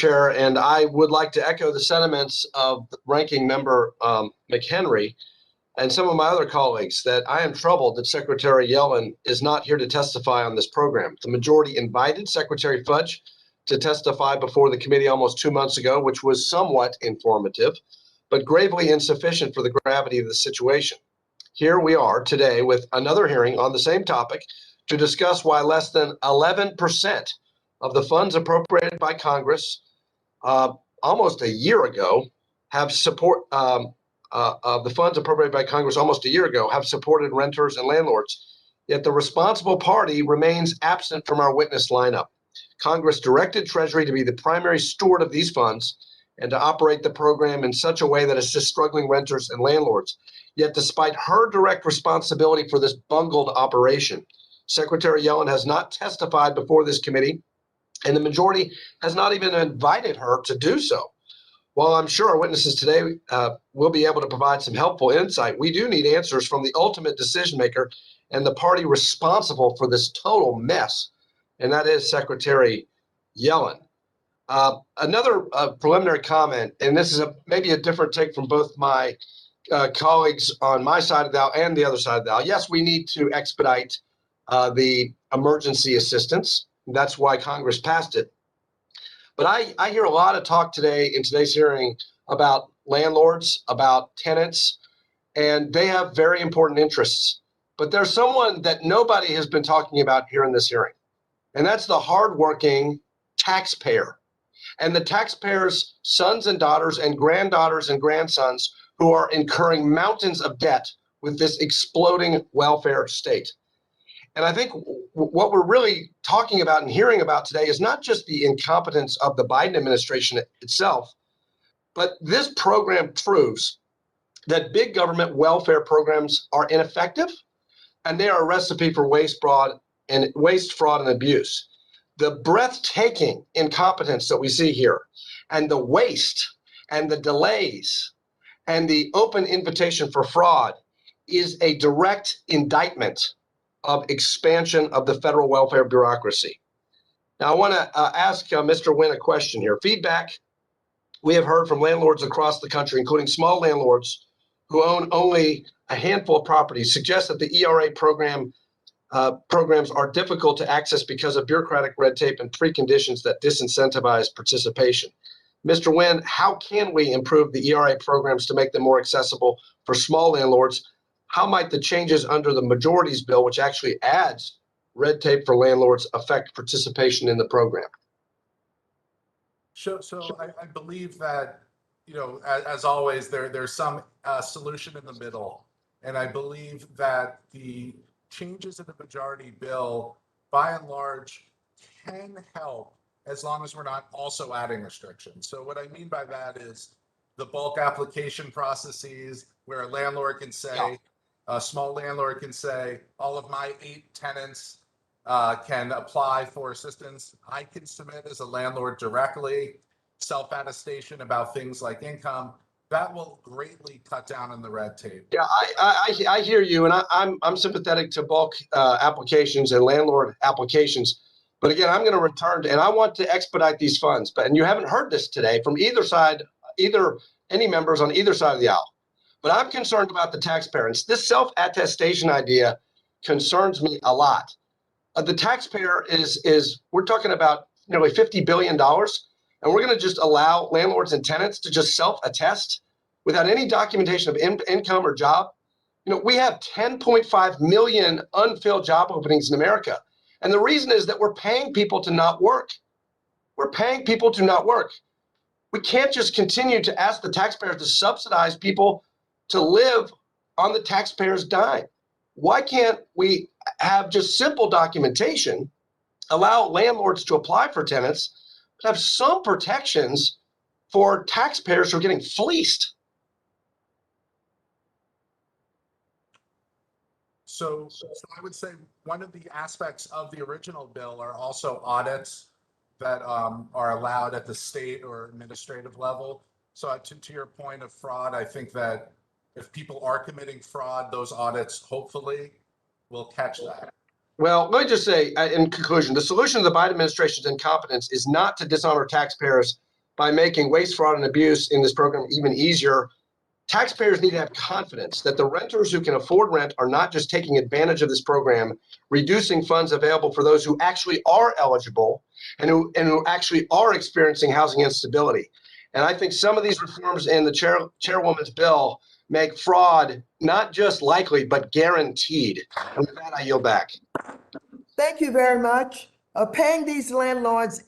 Chair, and I would like to echo the sentiments of Ranking Member McHenry and some of my other colleagues that I am troubled that Secretary Yellen is not here to testify on this program. The majority invited Secretary Fudge to testify before the committee almost 2 months ago, which was somewhat informative, but gravely insufficient for the gravity of the situation. Here we are today with another hearing on the same topic to discuss why less than 11% of the funds appropriated by Congress almost a year ago have support the funds appropriated by Congress almost a year ago have supported renters and landlords. Yet the responsible party remains absent from our witness lineup. Congress directed Treasury to be the primary steward of these funds and to operate the program in such a way that assists struggling renters and landlords. Yet despite her direct responsibility for this bungled operation, Secretary Yellen has not testified before this committee, and the majority has not even invited her to do so. While I'm sure our witnesses today will be able to provide some helpful insight, we do need answers from the ultimate decision maker and the party responsible for this total mess, and that is Secretary Yellen. Another preliminary comment, and this is maybe a different take from both my colleagues on my side of the aisle and the other side of the aisle. Yes, we need to expedite the emergency assistance. That's why Congress passed it. But I hear a lot of talk today in today's hearing about landlords, about tenants, and they have very important interests. But there's someone that nobody has been talking about here in this hearing, and that's the hardworking taxpayer. And the taxpayers' sons and daughters and granddaughters and grandsons who are incurring mountains of debt with this exploding welfare state. And I think what we're really talking about and hearing about today is not just the incompetence of the Biden administration itself, but this program proves that big government welfare programs are ineffective and they are a recipe for waste, fraud, and abuse. The breathtaking incompetence that we see here, and the waste, and the delays, and the open invitation for fraud is a direct indictment of expansion of the federal welfare bureaucracy. Now, I want to ask Mr. Wynn a question here. Feedback we have heard from landlords across the country, including small landlords who own only a handful of properties, suggests that the ERA programs are difficult to access because of bureaucratic red tape and preconditions that disincentivize participation. Mr. Wynn, how can we improve the ERA programs to make them more accessible for small landlords? How might the changes under the majority's bill, which actually adds red tape for landlords, affect participation in the program? So I believe that, as always, there's some solution in the middle. And I believe that the changes in the majority bill, by and large, can help as long as we're not also adding restrictions. So what I mean by that is the bulk application processes where a landlord can say, a small landlord can say, all of my 8 tenants can apply for assistance. I can submit as a landlord directly, self-attestation about things like income. That will greatly cut down on the red tape. Yeah, I hear you, and I'm sympathetic to bulk applications and landlord applications. But again, I'm going to return to, and I want to expedite these funds. And you haven't heard this today from either side, any members on either side of the aisle. But I'm concerned about the taxpayer. And this self-attestation idea concerns me a lot. The taxpayer we're talking about nearly $50 billion, and we're going to just allow landlords and tenants to just self-attest without any documentation of income or job. We have 10.5 million unfilled job openings in America. And the reason is that we're paying people to not work. We're paying people to not work. We can't just continue to ask the taxpayers to subsidize people to live on the taxpayer's dime. Why can't we have just simple documentation, allow landlords to apply for tenants, but have some protections for taxpayers who are getting fleeced? So I would say one of the aspects of the original bill are also audits that are allowed at the state or administrative level. So to your point of fraud, I think that if people are committing fraud, those audits hopefully will catch that. Well, let me just say, in conclusion, the solution to the Biden administration's incompetence is not to dishonor taxpayers by making waste, fraud, and abuse in this program even easier. Taxpayers need to have confidence that the renters who can afford rent are not just taking advantage of this program, reducing funds available for those who actually are eligible and who actually are experiencing housing instability. And I think some of these reforms in the chairwoman's bill make fraud not just likely, but guaranteed. And with that, I yield back. Thank you very much. Paying these landlords